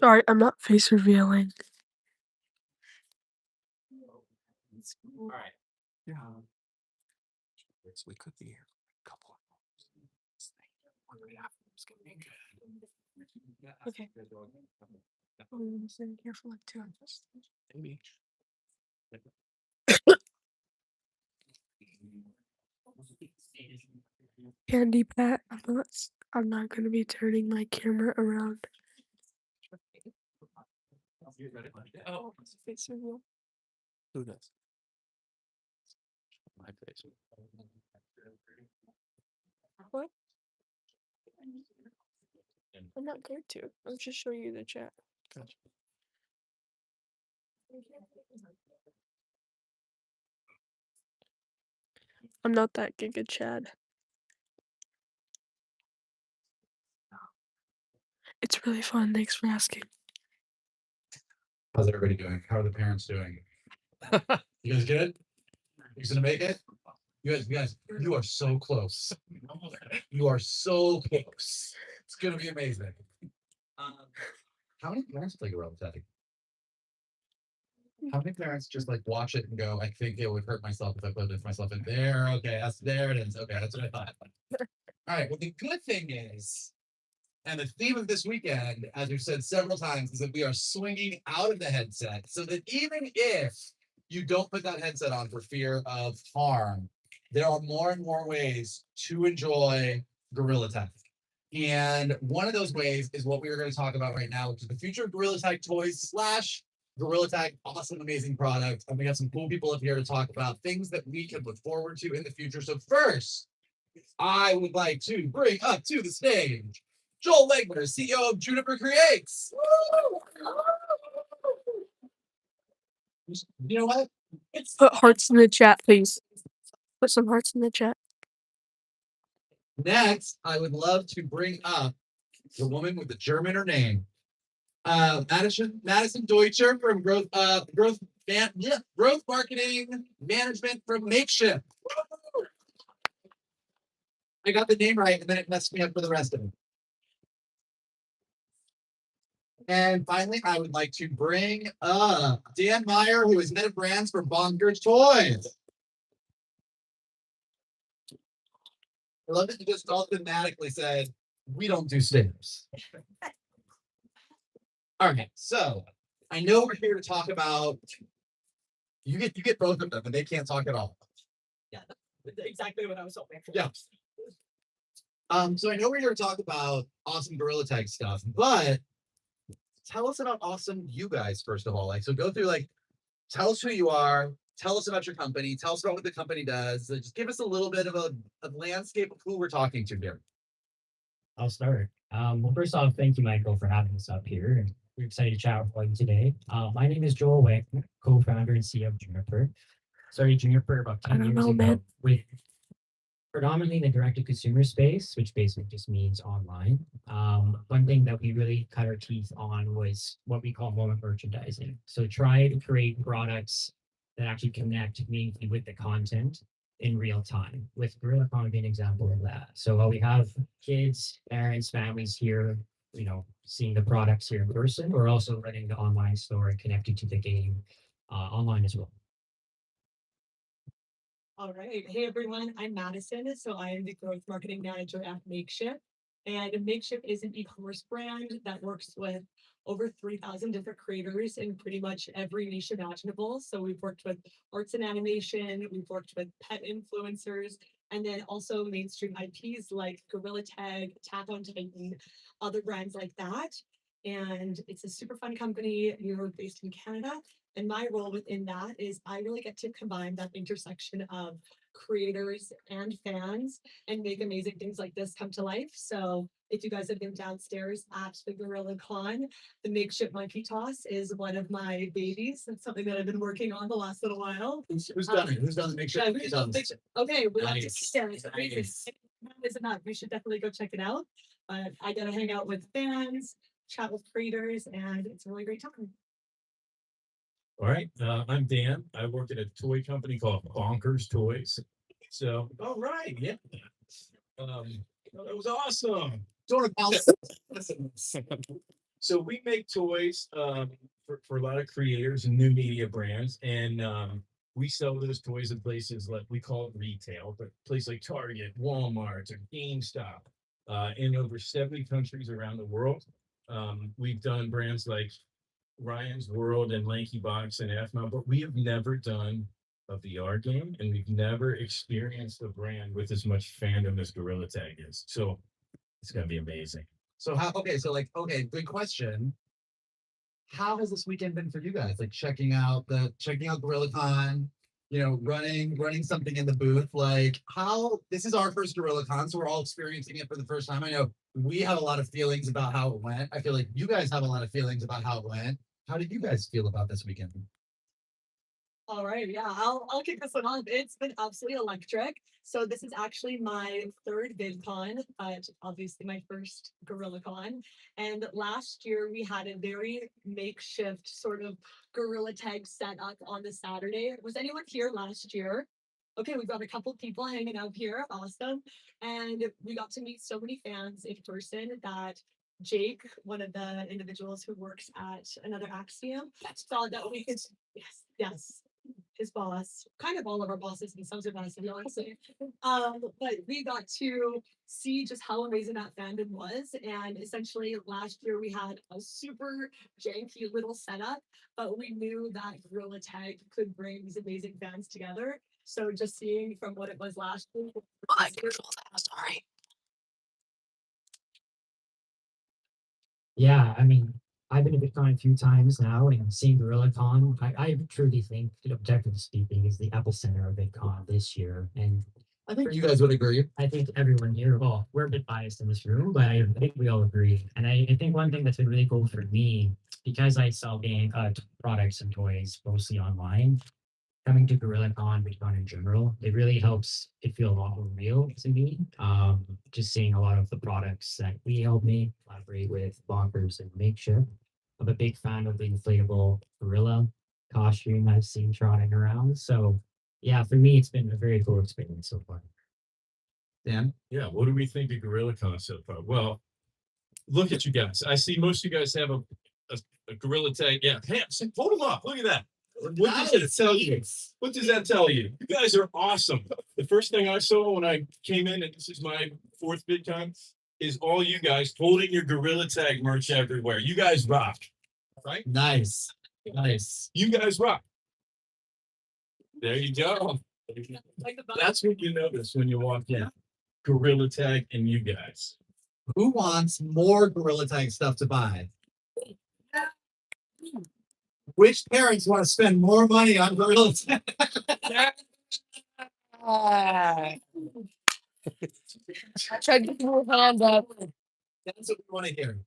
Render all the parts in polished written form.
Sorry, I'm not face revealing. All right. Yeah. We could be here a couple of months. One right after is gonna be good. Okay. I'm sitting here for like 2 hours. Maybe. Candy Pat, I'm not gonna be turning my camera around. Oh, Face reveal. who does? My face. What? I'm not going to. I'm just showing you the chat. Gotcha. I'm not that Giga Chad. It's really fun. Thanks for asking. How's everybody doing? How are the parents doing? You guys good? You gonna make it? You guys, you are so close. You are so close. It's gonna be amazing. How many parents play Gorilla Tag? How many parents just like watch it and go, I think it would hurt myself if I put myself in there? Okay, there it is. Okay, that's what I thought. All right. Well, the good thing is, and the theme of this weekend, as we've said several times, is that we are swinging out of the headset so that even if you don't put that headset on for fear of harm, there are more and more ways to enjoy Gorilla Tag. And one of those ways is what we are going to talk about right now, which is the future of Gorilla Tag toys slash Gorilla Tag, awesome, amazing product. And we got some cool people up here to talk about things that we can look forward to in the future. So first, I would like to bring up to the stage Joel Legler, CEO of Juniper Creates. You know what? Put hearts in the chat, please. Put some hearts in the chat. Next, I would love to bring up the woman with the Germaner name, Madison Deutscher from Growth Marketing Management from Makeshift. I got the name right, and then it messed me up for the rest of it. And finally, I would like to bring up Dan Meyer, who is head of brands for Bonkers Toys. I love that you just all thematically said, we don't do stickers. All right, so I know we're here to talk about, you get both of them, and they can't talk at all. Yeah, exactly what I was hoping for. Yeah. So I know we're here to talk about awesome Gorilla Tag stuff, but tell us about awesome you guys, first of all. Like, so go through, like, tell us who you are, tell us about your company, tell us about what the company does. So just give us a little bit of a landscape of who we're talking to here. I'll start. Well, first off, thank you, Michael, for having us up here. And we're excited to chat with you today. My name is Joel Wagner, co-founder and CEO of Juniper. Started Juniper about 10 years ago with predominantly in the direct-to-consumer space, which basically just means online. One thing that we really cut our teeth on was what we call moment merchandising. So try to create products that actually connect meaningfully with the content in real time, with GorillaCon being an example of that. So while we have kids, parents, families here, seeing the products here in person, we're also running the online store and connecting to the game online as well. All right. Hey, everyone. I'm Madison. So I am the growth marketing manager at Makeshift. And Makeshift is an e-commerce brand that works with over 3,000 different creators in pretty much every niche imaginable. So we've worked with arts and animation, we've worked with pet influencers, and then also mainstream IPs like Gorilla Tag, Attack on Titan, other brands like that. And it's a super fun company. We're based in Canada. And my role within that is I really get to combine that intersection of creators and fans and make amazing things like this come to life. So if you guys have been downstairs at the Gorilla Con, the makeshift monkey toss is one of my babies. It's something that I've been working on the last little while. Who's done it? Who's done the makeshift? Okay, we have to Nice. share it. It's enough. We should definitely go check it out. But I get to hang out with fans, chat with creators, and it's a really great time. All right, I'm Dan. I work at a toy company called Bonkers Toys. So, all right, yeah. That was awesome. So we make toys for a lot of creators and new media brands, and we sell those toys in places like we call it retail, but places like Target, Walmart, or GameStop, in over 70 countries around the world. We've done brands like Ryan's World and Lanky Box and FMO, but we have never done a VR game, and we've never experienced a brand with as much fandom as Gorilla Tag is. So it's gonna be amazing. So how? Okay, so like, okay, good question. How has this weekend been for you guys? Like checking out GorillaCon, running something in the booth. Like how this is our first GorillaCon, so we're all experiencing it for the first time. I know we have a lot of feelings about how it went. I feel like you guys have a lot of feelings about how it went. How did you guys feel about this weekend? All right, yeah, I'll kick this one off. It's been absolutely electric. So this is actually my third VidCon, but obviously my first GorillaCon. And last year we had a very makeshift sort of Gorilla Tag set up on the Saturday. Was anyone here last year? Okay, we've got a couple people hanging out here. Awesome. And we got to meet so many fans in person that Jake, one of the individuals who works at another Axiom, thought that we could, yes, his boss, kind of all of our bosses in some capacity, honestly. But we got to see just how amazing that fandom was. And essentially last year we had a super janky little setup, but we knew that Gorilla Tag could bring these amazing fans together. So just seeing from what it was last year. I control that. Sorry. Yeah, I mean, I've been to VidCon a few times now, and seeing GorillaCon, I truly think, objectively speaking, is the epicenter of VidCon this year. And I think you guys would agree. I think everyone here, well, we're a bit biased in this room, but I think we all agree. And I think one thing that's been really cool for me, because I sell products and toys mostly online, coming to GorillaCon, VidCon in general, it really helps it feel a lot more real to me. Just seeing a lot of the products that we help me collaborate with Bonkers and Makeshift. I'm a big fan of the inflatable gorilla costume I've seen trotting around. So yeah, for me, it's been a very cool experience so far. Dan? Yeah, what do we think of GorillaCon so far? Well, look at you guys. I see most of you guys have a Gorilla Tag. Yeah, hey, hold them up. Look at that. What does that tell you? What does that tell you? You guys are awesome. The first thing I saw when I came in, and this is my fourth VidCon, is all you guys holding your Gorilla Tag merch everywhere. You guys rock, right? Nice. Nice. You guys rock. There you go. Like the That's what you notice when you walk in. Gorilla Tag and you guys. Who wants more Gorilla Tag stuff to buy? Which parents want to spend more money on Gorilla Tag? I tried to get your hand up. That's what we want to hear.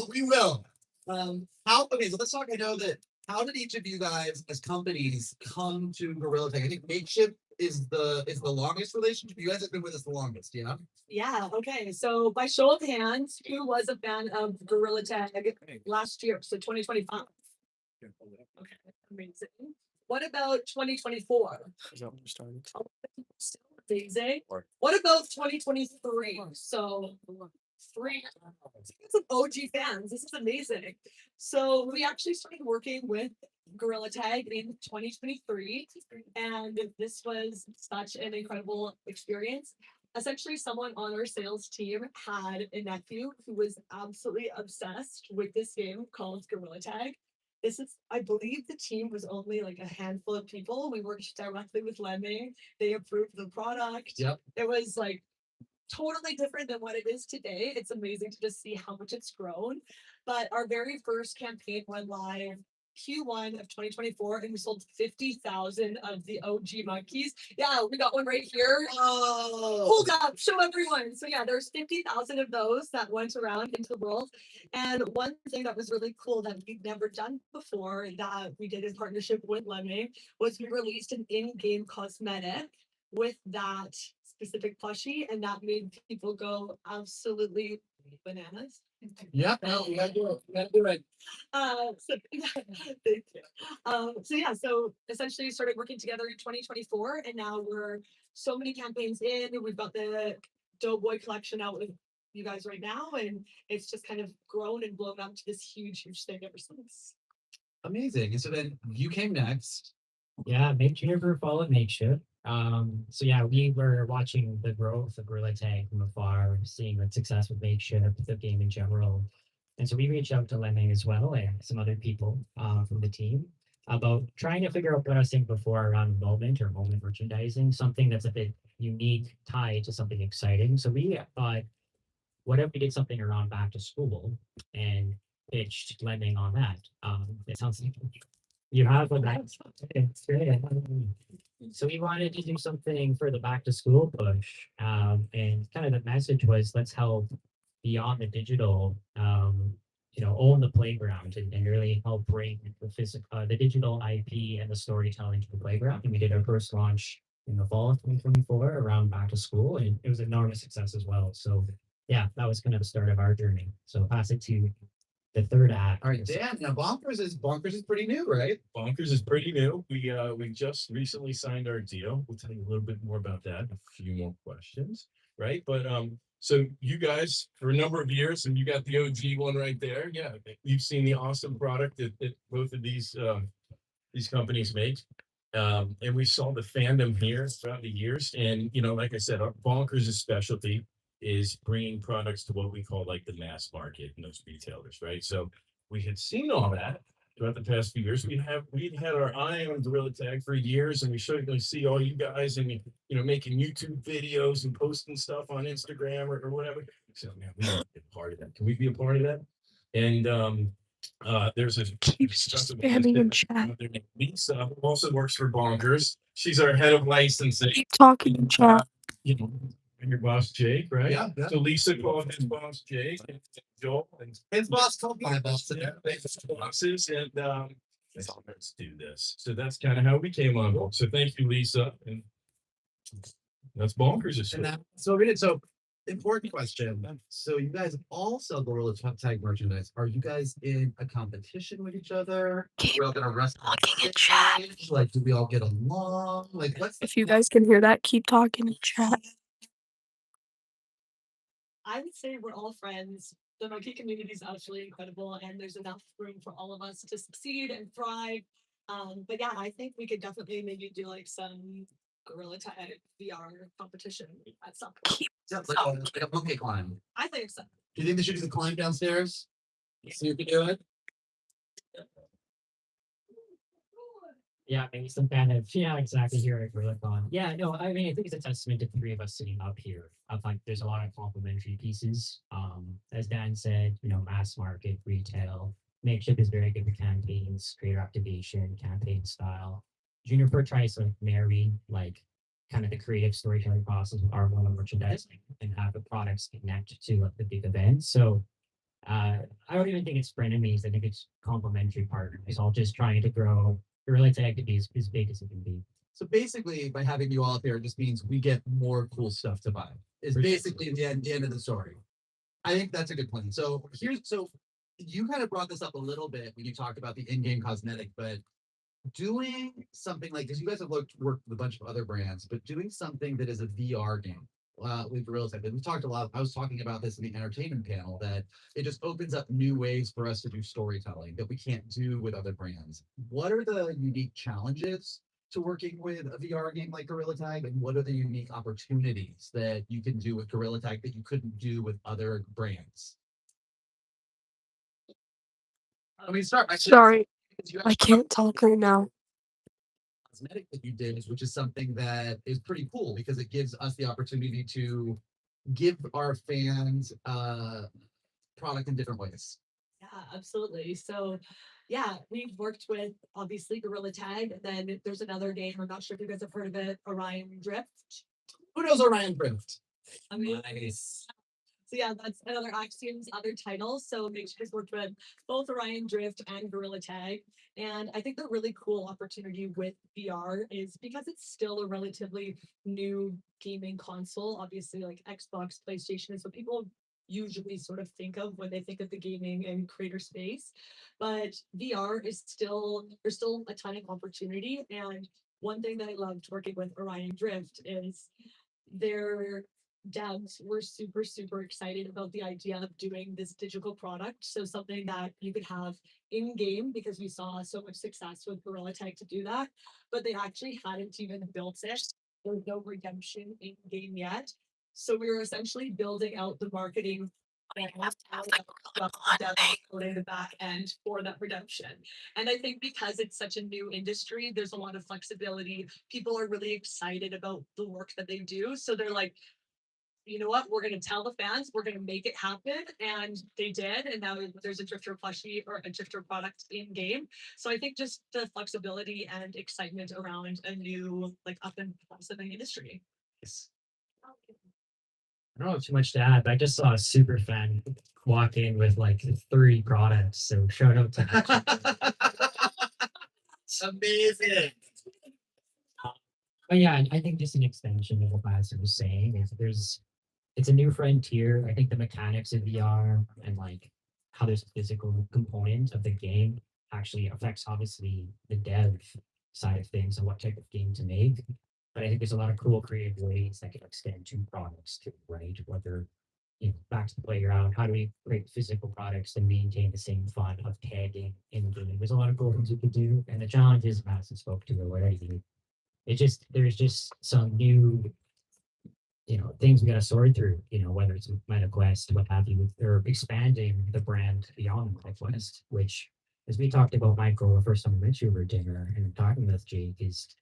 We will. Okay, so let's talk. I know that how did each of you guys as companies come to Gorilla Tag? I think Makeshift is the longest relationship. You guys have been with us the longest, yeah? Yeah, okay. So by show of hands, who was a fan of Gorilla Tag last year? So 2025. Okay, amazing. What about 2024? Amazing. What about 2023? So three. It's an OG fans. This is amazing. So we actually started working with Gorilla Tag in 2023, and this was such an incredible experience. Essentially, someone on our sales team had a nephew who was absolutely obsessed with this game called Gorilla Tag. This is, I believe the team was only like a handful of people. We worked directly with Lemming. They approved the product. Yep. It was like totally different than what it is today. It's amazing to just see how much it's grown. But our very first campaign went live Q1 of 2024, and we sold 50,000 of the OG monkeys. Yeah, we got one right here. Oh, Hold up, show everyone. So yeah, there's 50,000 of those that went around into the world. And one thing that was really cool that we've never done before that we did in partnership with Lemming was we released an in-game cosmetic with that specific plushie, and that made people go absolutely bananas. yeah. No, we gotta do it. We gotta do it. So thank you. So yeah, so essentially started working together in 2024, and now we're so many campaigns in. We've got the Doughboy collection out with you guys right now, and it's just kind of grown and blown up to this huge thing ever since. Amazing. And so then you came next. Yeah, make Juniper followed Makeshift. So yeah, we were watching the growth of Gorilla Tag from afar, seeing the success with Makeshift, the game in general. And so we reached out to Lemming as well and some other people from the team about trying to figure out what I was saying before around moment or moment merchandising, something that's a bit unique, tied to something exciting. So we thought, what if we did something around back to school and pitched Lemming on that? It sounds like you have a nice. It's great. So we wanted to do something for the back to school push. And kind of the message was let's help beyond the digital, own the playground and really help bring the physical, the digital IP and the storytelling to the playground. And we did our first launch in the fall of 2024 around back to school, and it was an enormous success as well. So yeah, that was kind of the start of our journey. So pass it to the third act. All right, Dan. Now Bonkers is pretty new, right? Bonkers is pretty new. We just recently signed our deal. We'll tell you a little bit more about that. A few more questions, right? But so you guys for a number of years, and you got the OG one right there. Yeah, you've seen the awesome product that both of these companies make. And we saw the fandom here throughout the years. And like I said, our Bonkers' specialty is bringing products to what we call like the mass market and those retailers, right? So we had seen all that throughout the past few years. We'd had our eye on Gorilla Tag for years, and we certainly see all you guys and making YouTube videos and posting stuff on Instagram or whatever. So man, we want to be a part of that. Can we be a part of that? And there's a Keep spamming in chat. Lisa, who also works for Bonkers. She's our head of licensing. Keep talking in chat. You know, and your boss Jake, right? Yeah, yeah. So Lisa called his boss Jake and Joel and His boss told my boss to do yeah, it. bosses and let's do this. So that's kind of how we came on board. So thank you, Lisa, and that's Bonkers. And so we did. So important question. So you guys all sell Gorilla Tag merchandise. Are you guys in a competition with each other? Are we all gonna wrestle? Talking in chat. Like, do we all get along? Like, what's If you guys can hear that, keep talking in chat. I would say we're all friends. The monkey community is absolutely incredible, and there's enough room for all of us to succeed and thrive. But yeah, I think we could definitely maybe do like some Gorilla Tag VR competition at some point. Keep like a monkey climb? I think so. Do you think they should do the climb downstairs? See if you do it. Yeah, maybe some kind of exactly here at GorillaCon. Yeah, no, I mean I think it's a testament to the three of us sitting up here. I think there's a lot of complementary pieces. As Dan said, mass market, retail, Makeshift is very good with campaigns, creator activation, campaign style. Juniper tries to marry like kind of the creative storytelling process with our one merchandising and have the products connect to like, the big events. So I don't even think it's frenemies. I think it's complementary partners. It's all just trying to grow Gorilla Tag to be as big as it can be. So basically, by having you all up here, it just means we get more cool stuff to buy. Is basically the end of the story. I think that's a good plan. So you kind of brought this up a little bit when you talked about the in-game cosmetic, but doing something like this, you guys have worked with a bunch of other brands, but doing something that is a VR game with Gorilla Tag. We talked a lot. I was talking about this in the entertainment panel that it just opens up new ways for us to do storytelling that we can't do with other brands. What are the unique challenges to working with a VR game like Gorilla Tag, and what are the unique opportunities that you can do with Gorilla Tag that you couldn't do with other brands? I mean, Sorry, I can't talk right now. Cosmetic that you did, which is something that is pretty cool because it gives us the opportunity to give our fans product in different ways. Yeah, absolutely. So, yeah, we've worked with obviously Gorilla Tag. Then there's another game. I'm not sure if you guys have heard of it, Orion Drift. Who knows Orion Drift? I mean, Nice. so yeah, that's another Axion's other title. So Makeshift has worked with both Orion Drift and Gorilla Tag. And I think the really cool opportunity with VR is because it's still a relatively new gaming console. Obviously, like Xbox, PlayStation is what people usually sort of think of when they think of the gaming and creator space. But VR is there's still a ton of opportunity. And one thing that I loved working with Orion Drift is they're devs were super, super excited about the idea of doing this digital product. So something that you could have in game because we saw so much success with Gorilla Tag to do that, but they actually hadn't even built it. There was no redemption in game yet. So we were essentially building out the marketing and the back end for that redemption. And I think because it's such a new industry, there's a lot of flexibility. People are really excited about the work that they do. So they're like, you know what, we're going to tell the fans, we're going to make it happen. And they did. And now there's a Drifter plushie or a Drifter product in game. So I think just the flexibility and excitement around a new, like up and blossoming industry. Yes. I don't have too much to add, but I just saw a super fan walk in with like 30 products. So shout out to that. Amazing. But yeah, I think just an extension of what Madison was saying is it's a new frontier. I think the mechanics of VR and like how there's a physical component of the game actually affects obviously the dev side of things and what type of game to make. But I think there's a lot of cool creative ways that can extend to products too, right? Whether back to the playground, how do we create physical products and maintain the same fun of tagging in game? There's a lot of cool things you could do. And the challenge is Madison spoke to it already. There's just some new things we got to sort through, whether it's MetaQuest, what have you, or expanding the brand beyond MetaQuest, which, as we talked about, Michael, the first time we met you over dinner and talking with Jake, is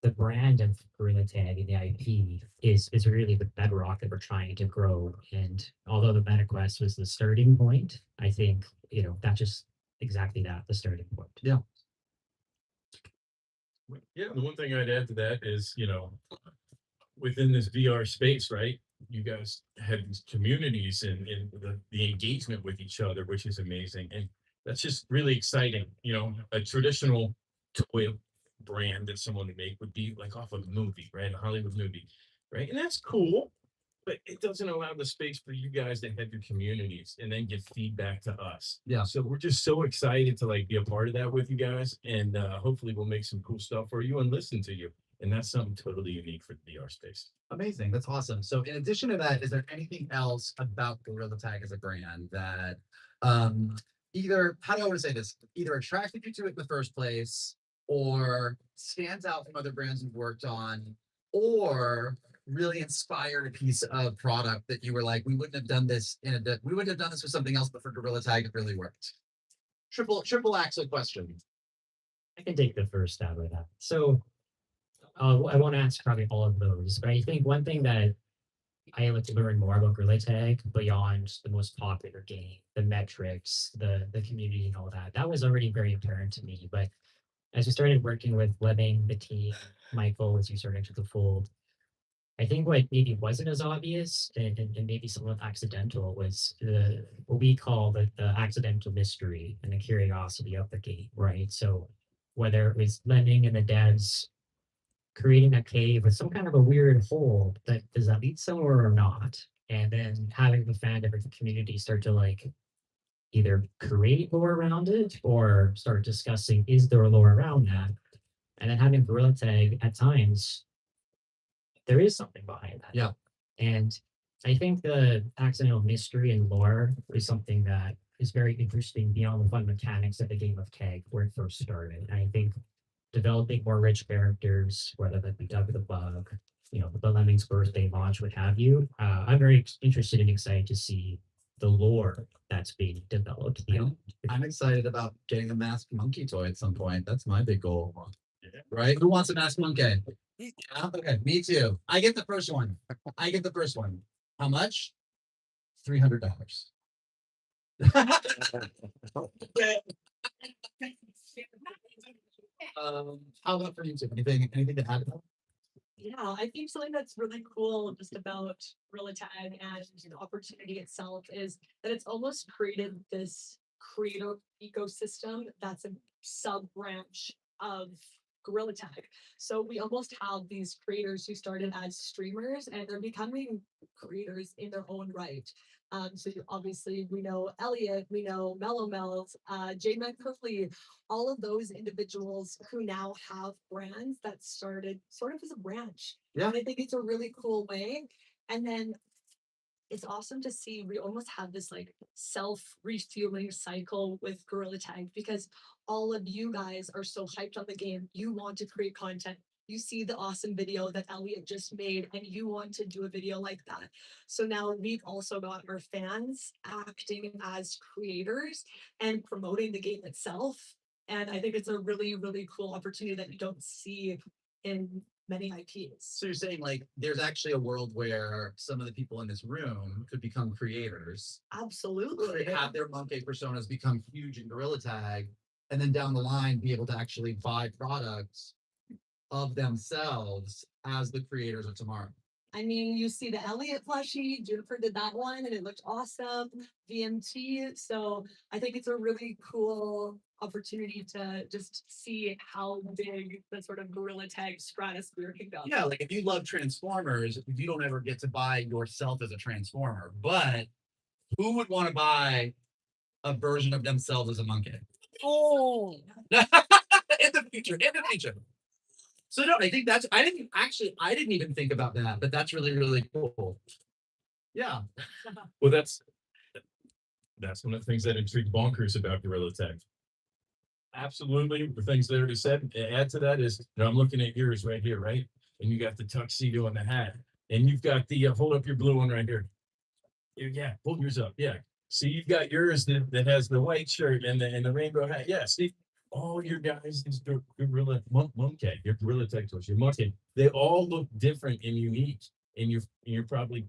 the brand of Gorilla Tag and the IP is really the bedrock that we're trying to grow. And although the MetaQuest was the starting point, I think, that's just exactly that, the starting point. Yeah. Yeah, the one thing I'd add to that is, within this VR space, right? You guys have these communities and the engagement with each other, which is amazing. And that's just really exciting. A traditional toy brand that someone would make would be like off of a movie, right? A Hollywood movie, right? And that's cool, but it doesn't allow the space for you guys to have your communities and then give feedback to us. Yeah. So we're just so excited to like be a part of that with you guys. And hopefully we'll make some cool stuff for you and listen to you. And that's something totally unique for the VR space. Amazing. That's awesome. So in addition to that, is there anything else about Gorilla Tag as a brand that either, how do I want to say this, either attracted you to it in the first place or stands out from other brands you've worked on, or really inspired a piece of product that you were like, we wouldn't have done this we wouldn't have done this with something else, but for Gorilla Tag, it really worked. Triple axle question. I can take the first stab at that. So I won't answer probably all of those, but I think one thing that I like to learn more about Gorilla Tag beyond the most popular game, the metrics, the community, and all that. That was already very apparent to me. But as we started working with Lemming, the team, Michael, as you started into the fold, I think what maybe wasn't as obvious and maybe somewhat accidental was what we call the accidental mystery and the curiosity of the game, right? So whether it was Lemming and the devs creating a cave with some kind of a weird hole that does that lead somewhere or not, and then having the fandom or the community start to like either create lore around it or start discussing is there a lore around that, and then having Gorilla Tag at times there is something behind that. Yeah. And I think the accidental mystery and lore is something that is very interesting beyond the fun mechanics of the game of tag where it first started. And I think developing more rich characters, whether that be Doug the Bug, the Lemmings birthday launch, what have you. I'm very interested and excited to see the lore that's being developed. I'm excited about getting a masked monkey toy at some point. That's my big goal. Right? Who wants a masked monkey? Yeah, okay, me too. I get the first one. How much? $300. How about for you two? Anything to add? Yeah, I think something that's really cool just about Gorilla Tag and the opportunity itself is that it's almost created this creator ecosystem that's a sub branch of Gorilla Tag. So we almost have these creators who started as streamers and they're becoming creators in their own right. So obviously we know Elliot, we know Mellow Mel's, J-Man Curfley, all of those individuals who now have brands that started sort of as a branch. Yeah. And I think it's a really cool way And then it's awesome to see we almost have this like self-refueling cycle with Gorilla Tag because all of you guys are so hyped on the game. You want to create content. You see the awesome video that Elliot just made, and you want to do a video like that. So now we've also got our fans acting as creators and promoting the game itself. And I think it's a really, really cool opportunity that you don't see in many IPs. So you're saying like there's actually a world where some of the people in this room could become creators, Absolutely. have their monkey personas become huge in Gorilla Tag, and then down the line be able to actually buy products of themselves as the creators of tomorrow. I mean, you see the Elliot plushie, Juniper did that one and it looked awesome. VMT. So I think it's a really cool opportunity to just see how big the sort of Gorilla Tag stratosphere can go. Yeah, like if you love Transformers, you don't ever get to buy yourself as a Transformer, but who would want to buy a version of themselves as a monkey? Oh, In the future, in the future. So no, I think that's I didn't even think about that, but that's really, really cool. Yeah. Well, that's one of the things that intrigued bonkers about Gorilla Tag. Absolutely, the things that already said. Add to that is, I'm looking at yours right here, right? And you got the tuxedo and the hat, and you've got the hold up your blue one right here. Yeah, hold yours up. Yeah. See, you've got yours that has the white shirt and the rainbow hat. Yeah, see, all your guys is Gorilla Monkey, your Gorilla Tag toys, your monkey. They all look different and unique, and you're probably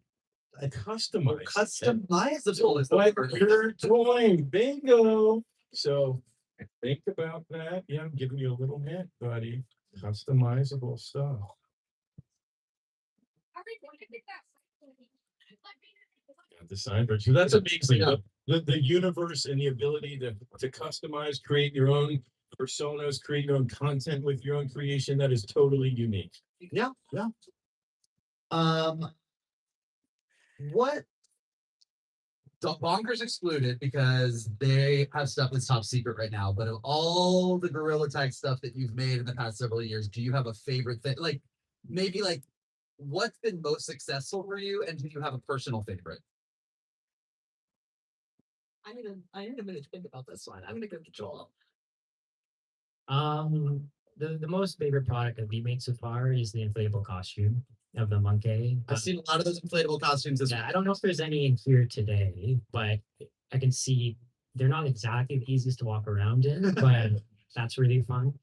customized. Customizable is the Like word. your toy, bingo. So think about that. Yeah, I'm giving you a little hint, buddy. Customizable stuff. Got the sign, but that's amazing. Yeah. The universe and the ability to customize, create your own personas, create your own content with your own creation, that is totally unique. Yeah, yeah. What Bonkers excluded because they have stuff that's top secret right now. But of all the Gorilla Tag stuff that you've made in the past several years, do you have a favorite thing? Like maybe like what's been most successful for you, and do you have a personal favorite? I need a minute to think about this one. I'm gonna go to Joel. The most favorite product that we made so far is the inflatable costume of the monkey. I've seen a lot of those inflatable costumes as Yeah, I don't know if there's any in here today, but I can see they're not exactly the easiest to walk around in, but that's really fun.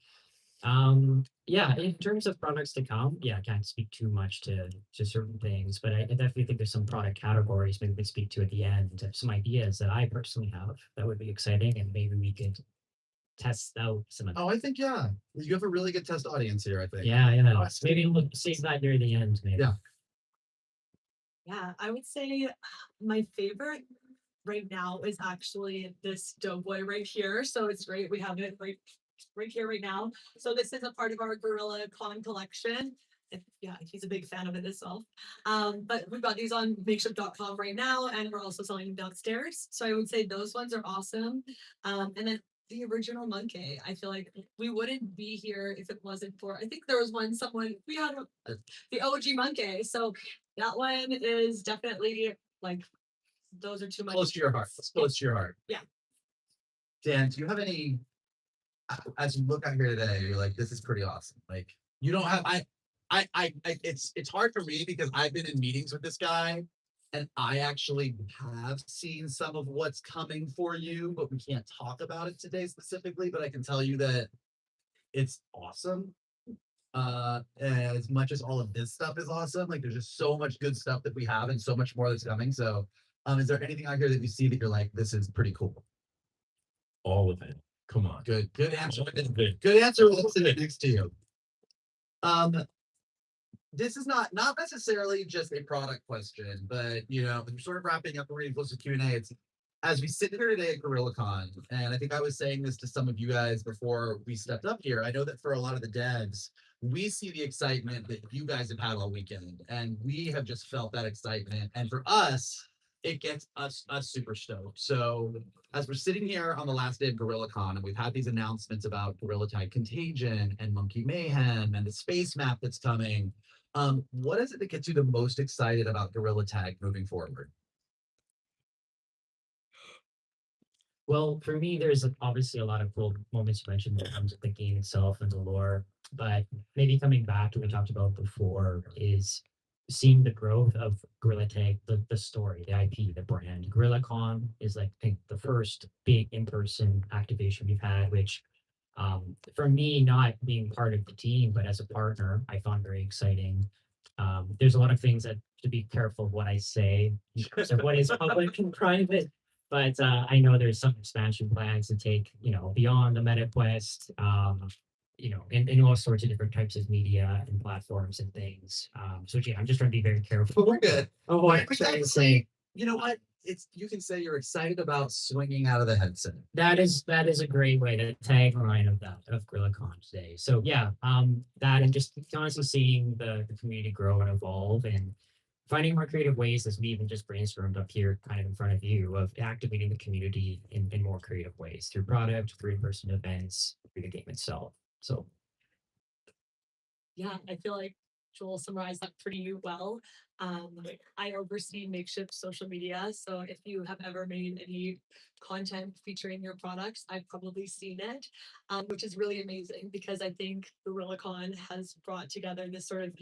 Yeah, in terms of products to come, yeah, I can't speak too much to certain things, but I definitely think there's some product categories maybe we could speak to at the end, some ideas that I personally have that would be exciting, and maybe we could test out some of Oh, I think yeah. You have a really good test audience here, I think. yeah. Maybe we'll save that near the end, maybe. Yeah. Yeah, I would say my favorite right now is actually this Doughboy right here. So it's great. We have it right here right now. So this is a part of our Gorilla Con collection. Yeah, he's a big fan of it himself. But we've got these on makeshift.com right now, and we're also selling them downstairs. So I would say those ones are awesome. And then the original monkey, I feel like we wouldn't be here if it wasn't for, I think there was we had the OG monkey. So that one is definitely like, those are too much. Close to your heart. It's close to your heart. Yeah. Dan, do you have any, as you look out here today, you're like, this is pretty awesome. Like, you don't have, it's hard for me because I've been in meetings with this guy and I actually have seen some of what's coming for you, but we can't talk about it today specifically, but I can tell you that it's awesome. As much as all of this stuff is awesome, like there's just so much good stuff that we have and so much more that's coming. So is there anything out here that you see that you're like, this is pretty cool? All of it. Come on. Good answer. Good. Good answer. We'll sit next to you. This is not necessarily just a product question, but we're sort of wrapping up. We're getting close to Q&A. It's as we sit here today at GorillaCon, and I think I was saying this to some of you guys before we stepped up here. I know that for a lot of the devs, we see the excitement that you guys have had all weekend, and we have just felt that excitement. And for us, it gets us super stoked. So as we're sitting here on the last day of GorillaCon, and we've had these announcements about Gorilla Tag Contagion and Monkey Mayhem and the space map that's coming, What is it that gets you the most excited about Gorilla Tag moving forward? Well, for me, there's obviously a lot of cool moments you mentioned in terms of the game itself and the lore, but maybe coming back to what we talked about before is seeing the growth of Gorilla Tag, the story, the IP, the brand. GorillaCon is like I think the first big in-person activation we've had, which for me, not being part of the team, but as a partner, I found very exciting. There's a lot of things that to be careful of what I say because of what is public and private. But I know there's some expansion plans to take, beyond the MetaQuest, in all sorts of different types of media and platforms and things. So yeah, I'm just trying to be very careful. We're good. Of what I'm trying to say. You know what? You can say you're excited about swinging out of the headset. That is a great way to tagline of GorillaCon today. So yeah, that and just honestly seeing the community grow and evolve and finding more creative ways as we even just brainstormed up here kind of in front of you of activating the community in more creative ways through product, through in-person events, through the game itself. So Yeah, I feel like Joel summarized that pretty well. I oversee Makeshift social media, so if you have ever made any content featuring your products, I've probably seen it, which is really amazing because I think GorillaCon has brought together this sort of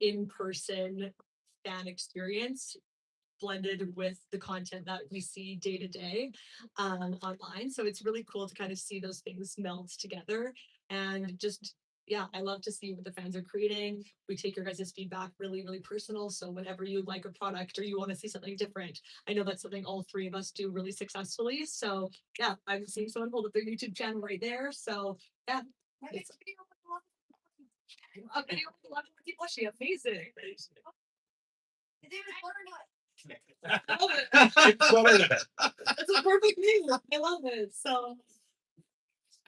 in-person fan experience blended with the content that we see day to day online. So it's really cool to kind of see those things meld together and just yeah, I love to see what the fans are creating. We take your guys' feedback really, really personal. So whenever you like a product or you want to see something different, I know that's something all three of us do really successfully. So yeah, I'm seeing someone hold up their YouTube channel right there. So yeah, it's a video with a lot of people. She amazing. It's a perfect name. I love it. So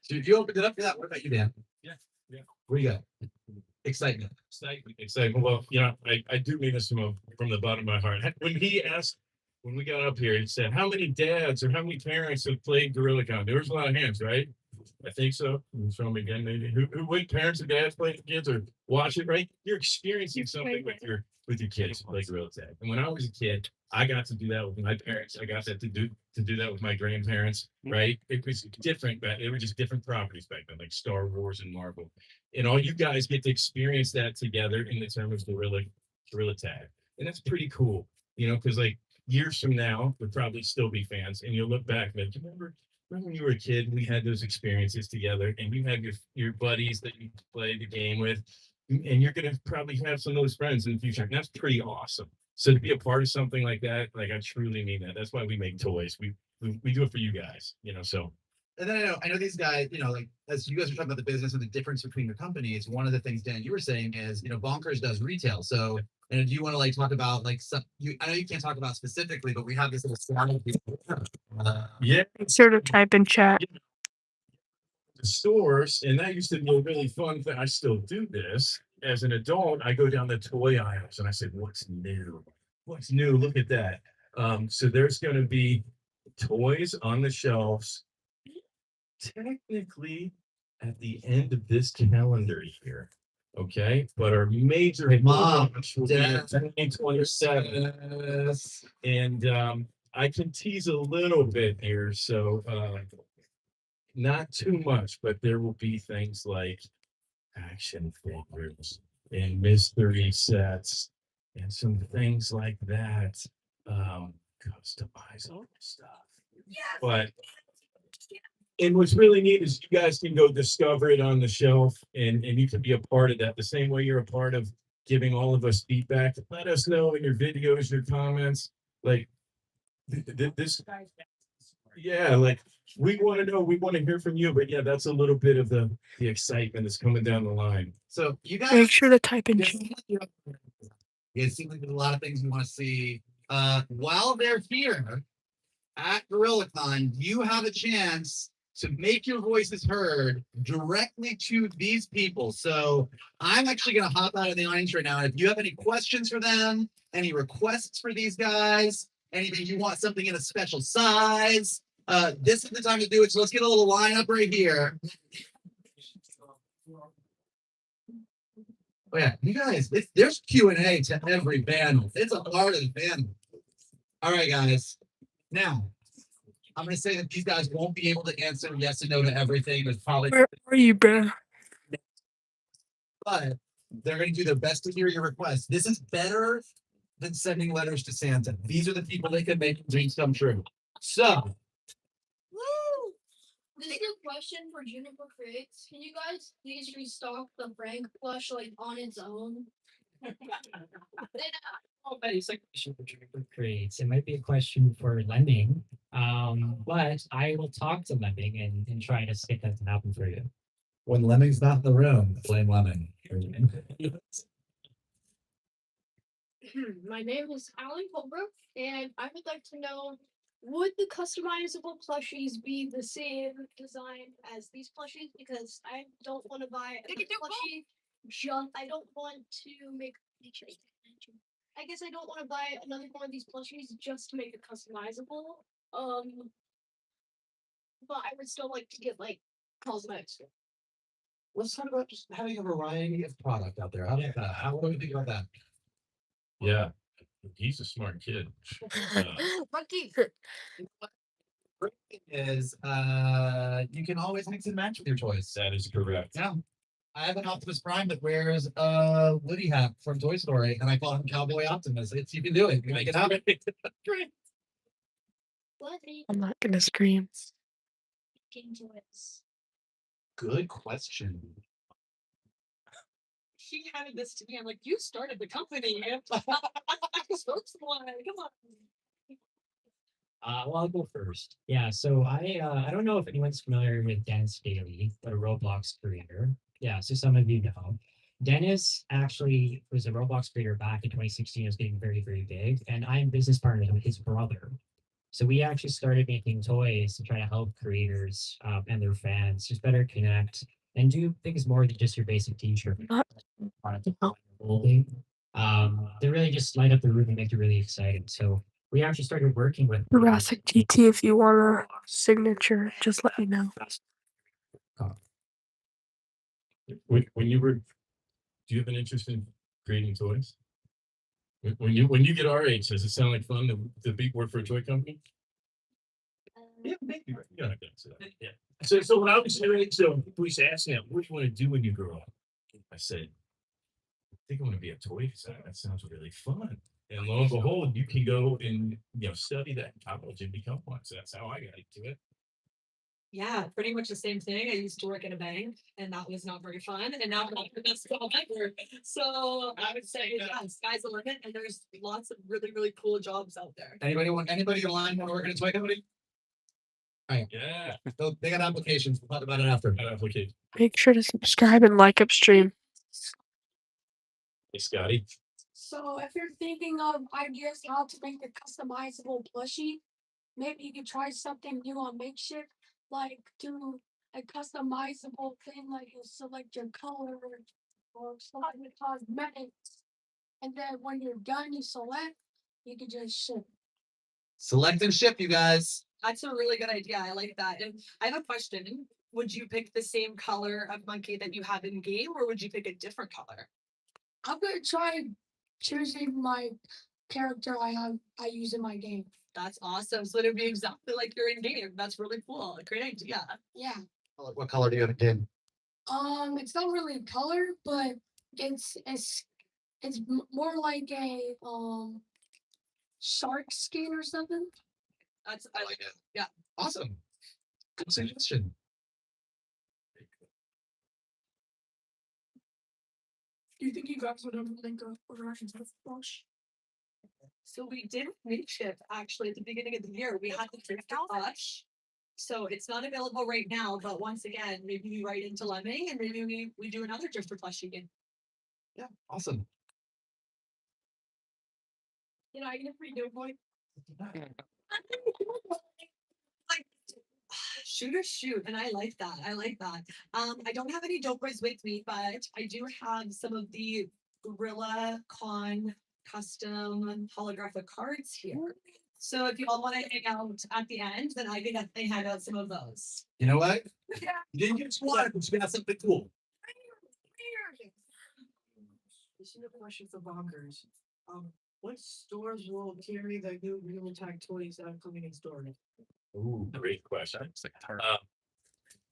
You opened it up for that. What about you, Dan? Yeah. Where you got? Excitement. Excitement. Well, I do mean this from the bottom of my heart. When he asked, when we got up here, he said, how many dads or how many parents have played GorillaCon? There was a lot of hands, right? I think so. Show them again, maybe. Who wait, parents or dads play kids or watch it, right? You're experiencing something with your kids like Gorilla Tag. And when I was a kid, I got to do that with my parents. I got that to do that with my grandparents, right? It was different, but it were just different properties back then, like Star Wars and Marvel. And all you guys get to experience that together in the terms of Gorilla Tag. And that's pretty cool, because like years from now, we'll probably still be fans, and you'll look back and remember when you were a kid, we had those experiences together, and you had your buddies that you play the game with, and you're gonna probably have some of those friends in the future. And that's pretty awesome. So to be a part of something like that, like I truly mean that. That's why we make toys. We do it for you guys, So. And then I know these guys, like as you guys are talking about the business and the difference between your companies, one of the things, Dan, you were saying is, Bonkers does retail. So, and do you want to talk about some? I know you can't talk about specifically, but we have this little strategy. Yeah. Sort of type in chat. The stores, and that used to be a really fun thing. I still do this as an adult. I go down the toy aisles and I say, "What's new? What's new? Look at that." So there's going to be toys on the shelves. Technically, at the end of this calendar year, okay. But our major launch will be in 2027, and I can tease a little bit here. So. Not too much, but there will be things like action figures and mystery sets and some things like that. Customizable stuff. But and what's really neat is you guys can go discover it on the shelf and you can be a part of that the same way you're a part of giving all of us feedback. Let us know in your videos, your comments, like this. Yeah, like we want to know, we want to hear from you, but yeah, that's a little bit of the excitement that's coming down the line. So you guys Make sure to type in chat. it seems like there's a lot of things you want to see. While they're here at GorillaCon, you have a chance to make your voices heard directly to these people. So I'm actually going to hop out of the audience right now. If you have any questions for them, any requests for these guys, anything you want something in a special size, this is the time to do it. So let's get a little lineup right here. Oh yeah, you guys, there's Q&A to every panel. It's a part of the panel. All right, guys. Now, I'm gonna say that these guys won't be able to answer yes and no to everything. There's probably, Where are you, bro? but they're gonna do their best to hear your request. This is better than sending letters to Santa. These are the people that can make dreams come true. So, Woo! This is a question for Juniper Creates. Can you guys please restock the Frank plush like on its own? Oh, but it's like a question for Juniper Creates. It might be a question for Lemming. But I will talk to Lemming and try to get that to happen for you. when Lemming's not in the room, blame Lemming. My name is Alan Holbrook, and I would like to know, would the customizable plushies be the same design as these plushies? Because I don't want to buy a plushie junk. I don't want to make sure I guess I don't want to buy another one of these plushies just to make it customizable. But I would still like to get like cosmetics. Let's talk about just having a variety of product out there. How about that? What do you think about that? Yeah, he's a smart kid. Monkey. Great thing is, you can always mix and match with your choice. That is correct. Yeah. I have an Optimus Prime that wears a Woody hat from Toy Story, and I call him Cowboy Optimus. You can do it. You can make it happen. Great. Let me I'm not gonna scream. look into it. Good question. He handed this to me. I'm like, you started the company. I spoke to one. Come on. Well, I'll go first. Yeah, so I don't know if anyone's familiar with Dennis Daly, the Roblox creator. Yeah, so some of you know. Dennis actually was a Roblox creator back in 2016. It was getting very, very big, and I'm business partners with his brother. So we actually started making toys to try to help creators and their fans just better connect and do things more than just your basic t-shirt. Not- They really just light up the room and make you really excited. So we actually started working with Jurassic GT, if you want a signature, just let me know. When you were, do you have an interest in creating toys? When you get our age, does it sound like fun to work for a toy company? Yeah, maybe. Right. Yeah, I can answer that. Yeah. So when I was your age, so police asked me, what do you want to do when you grow up? I said, I think I want to be a toy designer. That sounds really fun. And lo and behold, you can go and study that in college and become one. So that's how I got into it. Yeah, pretty much the same thing. I used to work in a bank, and that was not very fun. And now I'm the best job ever. So I would say, yeah, sky's the limit, and there's lots of really, really cool jobs out there. Anybody in line want to work in a toy company? All right. Yeah. So they got applications. We'll talk about it after. That application. Make sure to subscribe and like upstream. Hey, Scotty. So if you're thinking of ideas how to make a customizable plushie, maybe you could try something new on Makeshift, like do a customizable thing, like you select your color or select the cosmetics. And then when you're done, you select, you can just ship. Select and ship, you guys. That's a really good idea. I like that. And I have a question. Would you pick the same color of monkey that you have in game, or would you pick a different color? I'm gonna try choosing my character I use in my game. That's awesome. So it'd be exactly like you're in game. That's really cool. Great idea. Yeah. What color do you have in game? It's not really color, but it's more like a shark skin or something. I like it. Yeah. Awesome. Good suggestion. Do you think you guys would ever think of Russian flush? So we did Makeshift actually at the beginning of the year. We had the drifter plush. So it's not available right now, but once again, maybe we write into Lemming and maybe we do another drifter plush again. Yeah, awesome. You know, I get a free new boy. Like, shoot or shoot, and I like that. I like that. I don't have any dope boys with me, but I do have some of the Gorilla Con custom holographic cards here. So if you all want to hang out at the end, then I can definitely hand out some of those. You know what? Yeah. You didn't get squad, but you got something cool. This is a question for bonkers. What stores will carry the new real tag toys that are coming in store? Ooh, great question. It's like tar-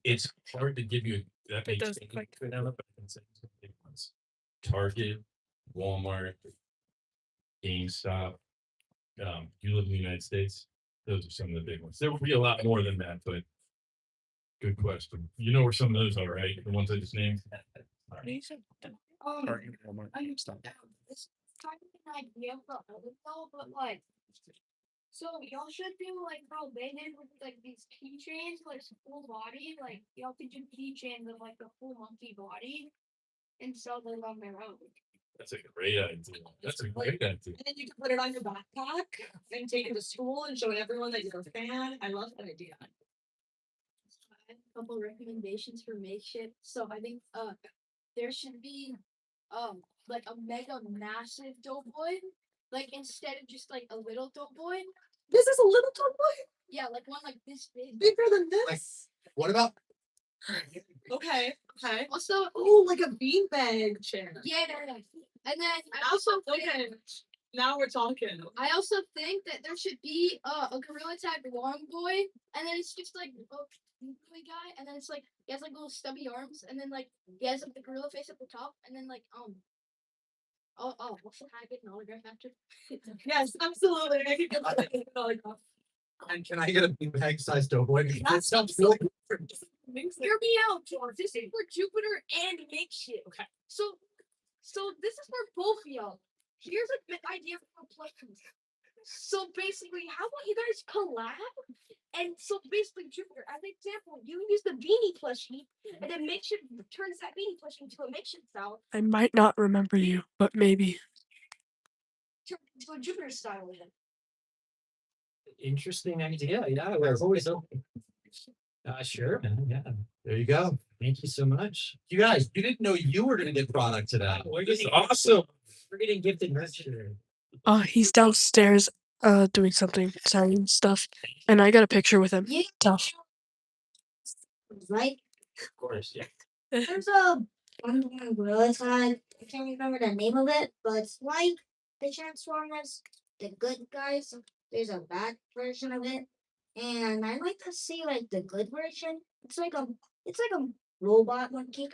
It's hard to give you that It many does things look like- right now, but I can say some big ones. Target, Walmart, GameStop. You live in the United States. Those are some of the big ones. There will be a lot more than that, but good question. You know where some of those are, right? The ones I just named. Target, Walmart, GameStop. It's kind of an idea for other though, but like, so y'all should do like how they did with like these keychains, like full body, like y'all could do keychains of like the full monkey body and sell them on their own. That's a great idea. That's a great idea. And then you can put it on your backpack and take it to school and show everyone that you're a fan. I love that idea. I have a couple recommendations for makeshift. So I think there should be like a mega massive doughboy. Like instead of just like a little doughboy. This is a little toy Yeah, like one like this big. bigger than this. What about Okay. Okay. Also, Oh, like a beanbag chair. yeah, and then I also think Okay. Now we're talking. I also think that there should be a gorilla tag long boy, and then it's just like a boy guy, and then it's like he has like little stubby arms, and then like he has like the gorilla face at the top, and then like what's the I get an autograph after? Yes, absolutely. I can get that autograph. and can I get a beanbag sized doughboy? That That's sounds really Hear me out, George. This is for Jupiter and makeshift. Okay. So this is for both of y'all. Here's a big idea for plugins. So basically, how about you guys collab? And so basically, Jupiter, as an example, you use the beanie plushie, and then makeshift turns that beanie plushie into a makeshift style, I might not remember you, but maybe. turn it into a Jupiter style with it. Interesting idea. Yeah, we're always open. Sure, man. Yeah. There you go. Thank you so much. You guys, you didn't know you were gonna get product today. We're This is getting awesome. we're getting gifted merchandise. He's downstairs doing something, signing stuff. And I got a picture with him. Yeah. Tough. Right? Of course, yeah. There's a one gorilla tag. I can't remember the name of it, but it's like the Transformers, the good guys. There's a bad version of it, and I like to see like the good version. It's like a robot monkey,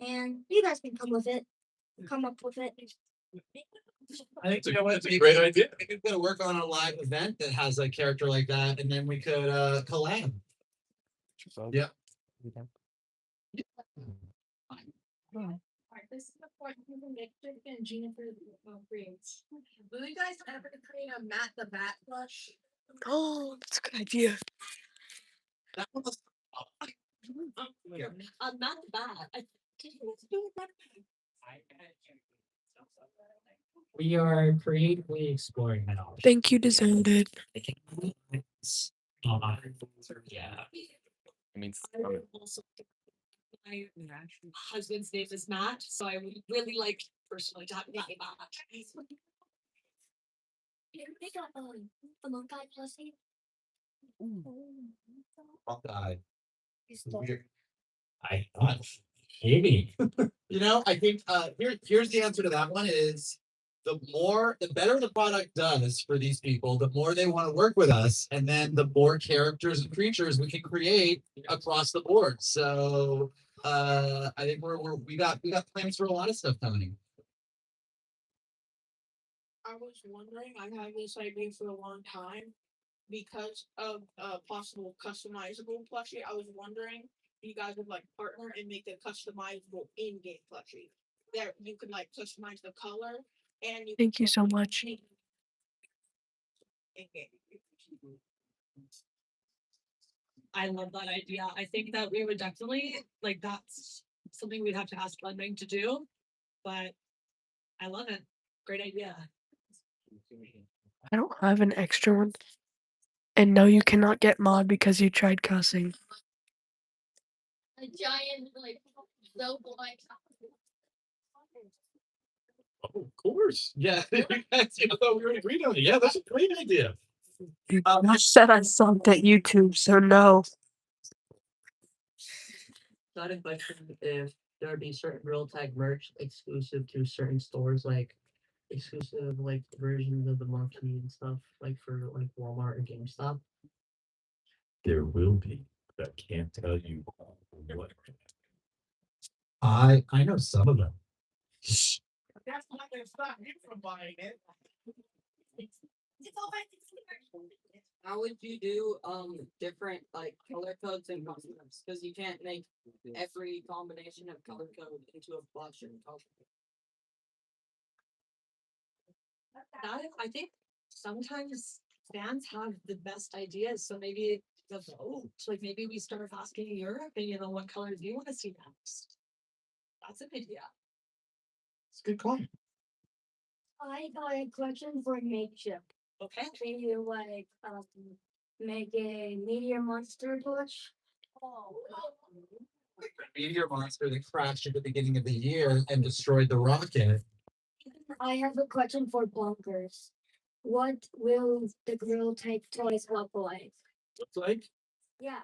and you guys can come up with it. I think That's a great idea. We could go work on a live event that has a character like that, and then we could collab. Yeah. Alright, this is the part you can make and Jennifer creates. Will you guys ever create a Matt the Bat plush? Oh, that's a good idea. That one was Not the Bat. I did you want to do it? We are creatively exploring that option. Thank you, Deserted. Yeah. I mean, My husband's name is Matt, so I would really like personally to have Matt. You ever make a monkey plushie? Buckeye. It's Weird. I thought maybe. You know, I think here's the answer to that one is the better the product does for these people, the more they want to work with us, and then the more characters and creatures we can create across the board. So I think we got plans for a lot of stuff coming. I was wondering, I've had this idea for a long time because of possible customizable plushie. I was wondering if you guys would like partner and make a customizable in-game plushie. There you could like customize the color and you Thank you so much. I love that idea. I think that we would definitely like that's something we'd have to ask funding to do, but I love it. Great idea. I don't have an extra one. And no, you cannot get mod because you tried cussing. a giant like doughboy. Oh, of course. Yeah. I thought we were agreed on it. Yeah, that's a great idea. You just said I sucked at YouTube, so no. Not invited if there would be certain real tag merch exclusive to certain stores, like exclusive like versions of the monkey and stuff, like for like Walmart and GameStop. There will be, but I can't tell you what. I know some of them. That's not gonna stop you from buying it. How would you do different like color codes and costumes? Because you can't make every combination of color code into a plush and color. I think sometimes fans have the best ideas, so maybe the vote, like maybe we start asking your opinion on what colors you want to see next. That's an idea. It's a good call. I got a question for makeshift. Okay. Can you like make a meteor monster bush? Meteor monster that crashed at the beginning of the year and destroyed the rocket. I have a question for Bunkers. What will the grill type toys look like? Looks like, Yeah.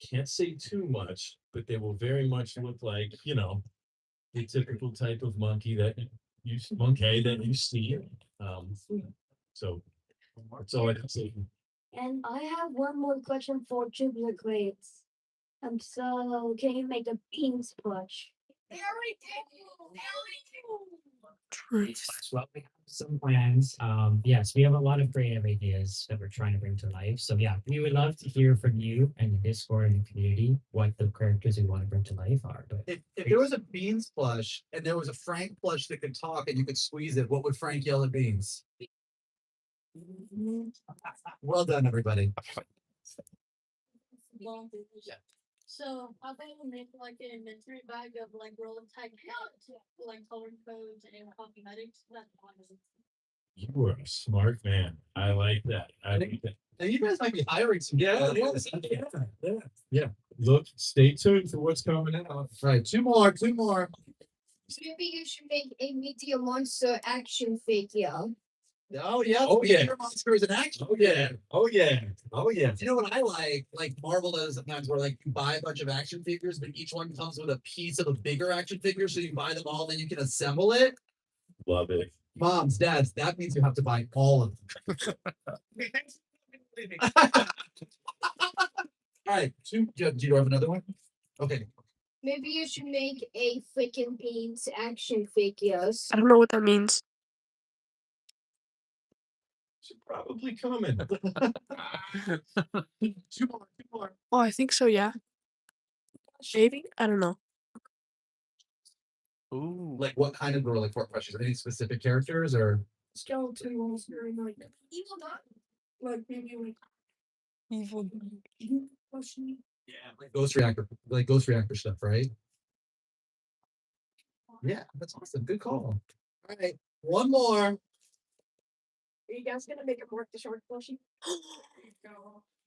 can't say too much, but they will very much look like, the typical type of monkey that you see. So that's all I can say. And I have one more question for tubular grades. So can you make a beans plush? Truth. Well, we have some plans. Yes, we have a lot of creative ideas that we're trying to bring to life. So yeah, we would love to hear from you and the Discord and the community what the characters we want to bring to life are. But If there was a Beans plush and there was a Frank plush that could talk and you could squeeze it, what would Frank yell at Beans? Well done, everybody. So how about we make like an inventory bag of like roll tag like color codes and cosmetics? That's one. You were a smart man. I like that. I like that. Now you guys might be hiring some. Yeah. Look, stay tuned for what's coming out. All right, two more. Maybe you should make a meteor monster action figure. Oh yeah, Oh, yeah. Meteor monster is an action. Oh yeah. Oh yeah. Oh yeah. You know what I like? Like Marvel does sometimes where like you buy a bunch of action figures, but each one comes with a piece of a bigger action figure. So you buy them all, then you can assemble it. Love it. Moms, dads, that means you have to buy all of them. All right, do you have another one? Okay. Maybe you should make a freaking beans action figures. I don't know what that means. Should probably coming. Two more. Oh, I think so, yeah. Maybe? I don't know. Ooh. Like what kind of girl? Like what questions? Any specific characters or? Skeleton monster and like evil dog. Like maybe like Evil. Yeah, like Ghost Reactor stuff, right? Yeah, that's awesome. Good call. All right, one more. Are you guys gonna make it Mark the Shark plushie?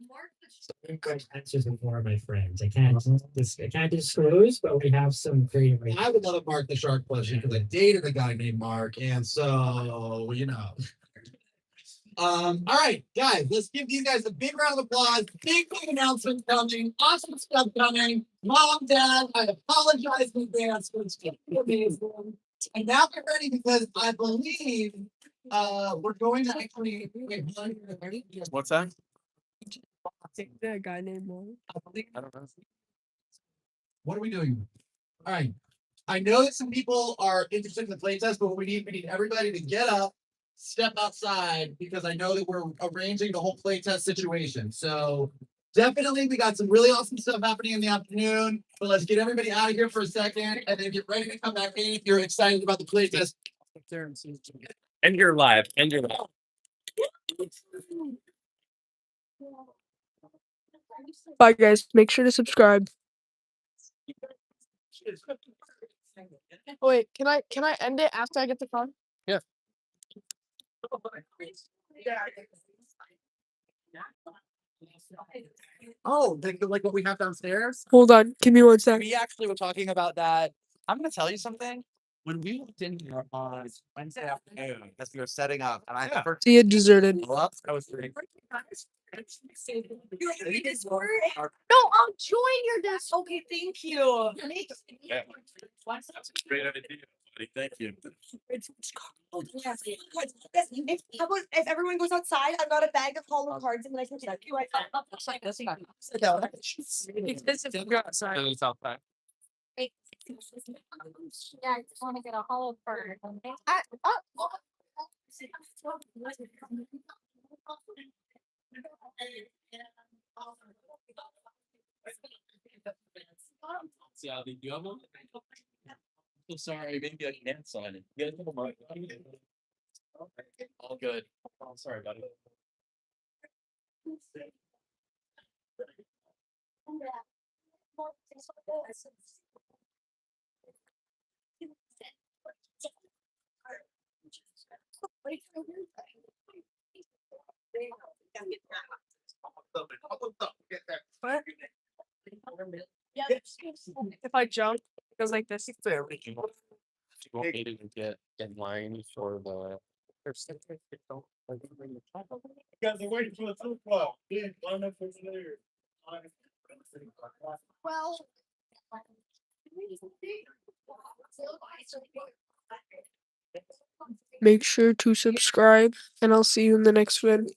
Mark the some good answers with more of my friends. I can't disclose, but we have some creative ideas. I would love Mark the Shark plushie because I dated a guy named Mark, and so all right, guys, let's give these guys a big round of applause. Big announcement coming. Awesome stuff coming. Mom, Dad, I apologize in advance for it's amazing. And now get ready because I believe we're going to actually What's that? The guy named Molly. I don't know. What are we doing? All right. I know that some people are interested in the playtest, but what we need everybody to get up, step outside, because I know that we're arranging the whole playtest situation. So definitely we got some really awesome stuff happening in the afternoon, but let's get everybody out of here for a second and then get ready to come back in if you're excited about the playtest. And you're live. Bye, guys. Make sure to subscribe. Oh, wait, can I end it after I get the phone? Yeah. Oh, like what we have downstairs? Hold on. Give me 1 sec. We actually were talking about that. I'm gonna tell you something. When we walked in here on Wednesday afternoon, as we were setting up, and I first See it deserted. I was thinking, Your Discord? No, I'll join your desk. Okay, thank you. Yeah. That's a great idea, buddy. Thank you. Yes, how about if everyone goes outside, I've got a bag of hollow cards and then I can check you. Because if you go outside. It's outside. Yeah, I just want to get a hollow card. See how they do have one? I'm sorry, maybe I can't sign it. You guys have a mic? All good. Oh, sorry, buddy. What? If I jump, it goes like this. Do you want me to get in line for the? Guys are waiting for the football. Line up over there. Well. Make sure to subscribe, and I'll see you in the next vid.